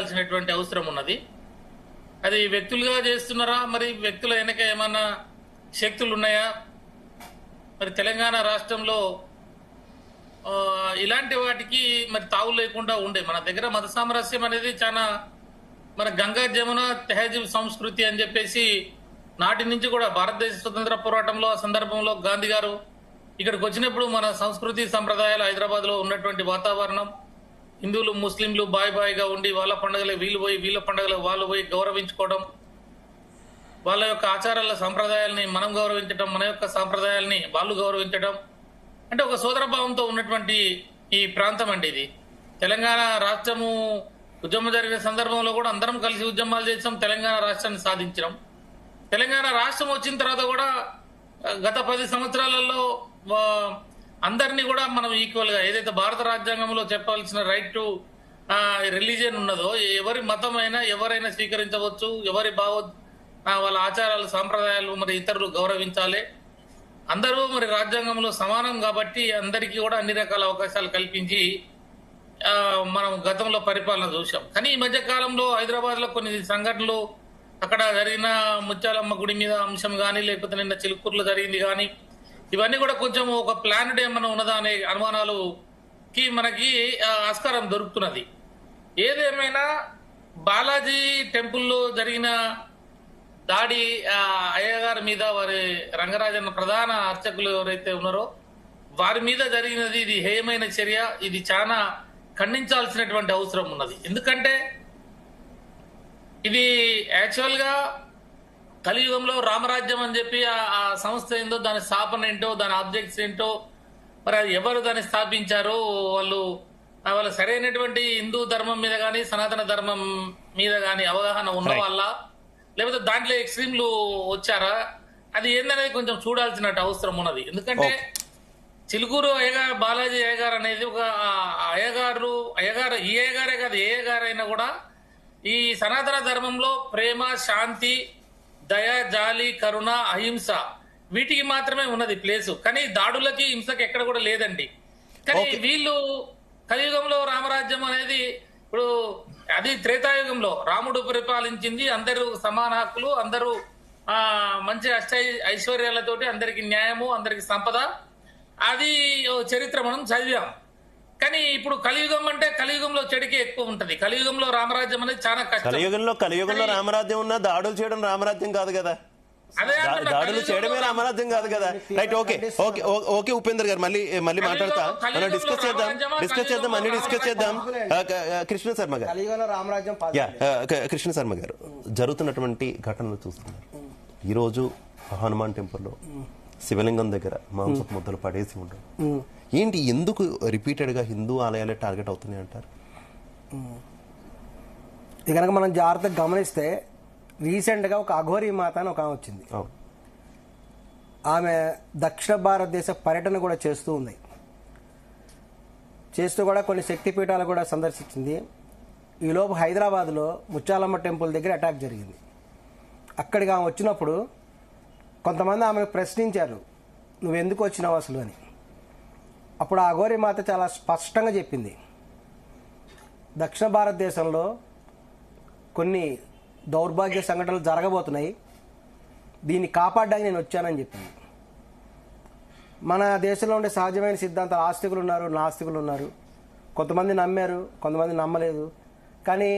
ఖండించాల్సినటువంటి అవసరం ఉన్నది. అది వ్యక్తులుగా చేస్తున్నారా, మరి వ్యక్తుల వెనక ఏమన్నా శక్తులు ఉన్నాయా? మరి తెలంగాణ రాష్ట్రంలో ఇలాంటి వాటికి మరి తావు లేకుండా ఉండే మన దగ్గర మత సామరస్యం అనేది చాలా మన గంగా జమున తెహజీబ్ సంస్కృతి అని చెప్పేసి నాటి నుంచి కూడా భారతదేశ స్వతంత్ర పోరాటంలో ఆ సందర్భంలో గాంధీ గారు ఇక్కడికి వచ్చినప్పుడు మన సంస్కృతి సంప్రదాయాలు హైదరాబాద్ లో ఉన్నటువంటి వాతావరణం, హిందువులు ముస్లింలు బాయిగా ఉండి వాళ్ళ పండుగలే వీళ్ళు పోయి వీళ్ళ పండుగలు వాళ్ళు పోయి గౌరవించుకోవడం, వాళ్ళ యొక్క ఆచారాల సంప్రదాయాల్ని మనం గౌరవించడం, మన యొక్క సాంప్రదాయాల్ని వాళ్ళు గౌరవించడం, అంటే ఒక సోదరభావంతో ఉన్నటువంటి ఈ ప్రాంతం అండి ఇది. తెలంగాణ రాష్ట్రము ఉద్యమం జరిగిన సందర్భంలో కూడా అందరం కలిసి ఉద్యమాలు చేసాం, తెలంగాణ రాష్ట్రాన్ని సాధించడం. తెలంగాణ రాష్ట్రం వచ్చిన తర్వాత కూడా గత 10 సంవత్సరాలలో అందరినీ కూడా మనం ఈక్వల్ గా ఏదైతే భారత రాజ్యాంగంలో చెప్పాల్సిన రైట్ టు రిలీజియన్ ఉన్నదో, ఎవరి మతం అయినా ఎవరైనా స్వీకరించవచ్చు, ఎవరి వాళ్ళ ఆచారాలు సాంప్రదాయాలు మరి ఇతరులు గౌరవించాలి, అందరూ మరి రాజ్యాంగంలో సమానం కాబట్టి అందరికీ కూడా అన్ని రకాల అవకాశాలు కల్పించి మనం గతంలో పరిపాలన చూసాం. కానీ ఈ మధ్య కాలంలో హైదరాబాద్ లో కొన్ని సంఘటనలు, అక్కడ జరిగిన ముత్యాలమ్మ గుడి మీద అంశం కానీ, లేకపోతే నిన్న చిలుకూరులో జరిగింది కానీ, ఇవన్నీ కూడా కొంచెం ఒక ప్లానెడ్ ఏమన్నా ఉన్నదా అనే అనుమానాలుకి మనకి ఆస్కారం దొరుకుతున్నది. ఏదేమైనా బాలాజీ టెంపుల్లో జరిగిన దాడి అయ్యగారి మీద, వారి రంగరాజన్న ప్రధాన అర్చకులు ఎవరైతే ఉన్నారో వారి మీద జరిగినది ఇది హేయమైన చర్య. ఇది చాలా ఖండించాల్సినటువంటి అవసరం ఉన్నది. ఎందుకంటే ఇది యాక్చువల్ గా కలియుగంలో రామరాజ్యం అని చెప్పి ఆ సంస్థ ఏందో, దాని స్థాపన ఏంటో, దాని ఆబ్జెక్ట్స్ ఏంటో, మరి అది ఎవరు దాన్ని స్థాపించారో, వాళ్ళ సరైనటువంటి హిందూ ధర్మం మీద కానీ సనాతన ధర్మం మీద కానీ అవగాహన ఉన్న వాళ్ళ, లేకపోతే దాంట్లో ఎక్స్ట్రీమ్లు వచ్చారా, అది ఏందనేది కొంచెం చూడాల్సిన అవసరం ఉన్నది. ఎందుకంటే చిలుకూరు అయ్యగారు, బాలాజీ అయ్యగారు అనేది ఒక అయ్యగారు ఈ అయ్యగారే కాదు, ఏ అయ్యగారైనా కూడా ఈ సనాతన ధర్మంలో ప్రేమ, శాంతి, దయ, జాలి, కరుణ, అహింస వీటికి మాత్రమే ఉన్నది ప్లేసు. కానీ దాడులకి, హింసకి ఎక్కడ కూడా లేదండి. కానీ వీళ్ళు కలియుగంలో రామరాజ్యం అనేది, ఇప్పుడు అది త్రేతాయుగంలో రాముడు పరిపాలించింది, అందరూ సమాన హక్కులు, అందరూ మంచి ఐశ్వర్యాలతోటి, అందరికి న్యాయము, అందరికి సంపద, అది చరిత్ర మనం చదివాం. కానీ ఇప్పుడు కలియుగం అంటే కలియుగంలో చెడుకే ఎక్కువ ఉంటది. కలియుగంలో రామరాజ్యం అనేది చాలా కష్టం. కలియుగంలో రామరాజ్యం ఉన్నా దాడులు చేయడం రామరాజ్యం కాదు కదా, దాడులు చేయడమే రామరాజ్యం కాదు కదా. రైట్, ఓకే ఉపేందర్ గారు, మళ్ళీ మాట్లాడతా, మనం డిస్కస్ చేద్దాం అన్ని డిస్కస్ చేద్దాం. కృష్ణ శర్మ గారు, జరుగుతున్నటువంటి ఘటనలు చూస్తున్నారు. ఈరోజు హనుమాన్ టెంపుల్లో శివలింగం దగ్గర మాంసపు ముద్దలు పడేసి ఉండడం ఏంటి? ఎందుకు రిపీటెడ్ గా హిందూ ఆలయాలే టార్గెట్ అవుతున్నాయి అంటారు? ఇది కనుక మనం జాగ్రత్తగా గమనిస్తే, రీసెంట్ గా ఒక అఘోరీ మాత అని ఒక ఆమె వచ్చింది. ఆమె దక్షిణ భారతదేశ పర్యటన కూడా చేస్తూ ఉంది. చేస్తూ కూడా కొన్ని శక్తిపీఠాలు కూడా సందర్శించింది. ఈలోపు హైదరాబాద్లో ముత్యాలమ్మ టెంపుల్ దగ్గర అటాక్ జరిగింది. అక్కడికి ఆమె వచ్చినప్పుడు కొంతమంది ఆమెను ప్రశ్నించారు, నువ్వెందుకు వచ్చినావు అసలు అని. అప్పుడు ఆ అఘోరీ మాత చాలా స్పష్టంగా చెప్పింది, దక్షిణ భారతదేశంలో కొన్ని దౌర్భాగ్య సంఘటనలు జరగబోతున్నాయి, దీన్ని కాపాడడానికి నేను వచ్చానని చెప్పింది. మన దేశంలో ఉండే సహజమైన సిద్ధాంతాలు, ఆస్తికులు ఉన్నారు, నాస్తికులు ఉన్నారు. కొంతమంది నమ్మారు, కొంతమంది నమ్మలేదు. కానీ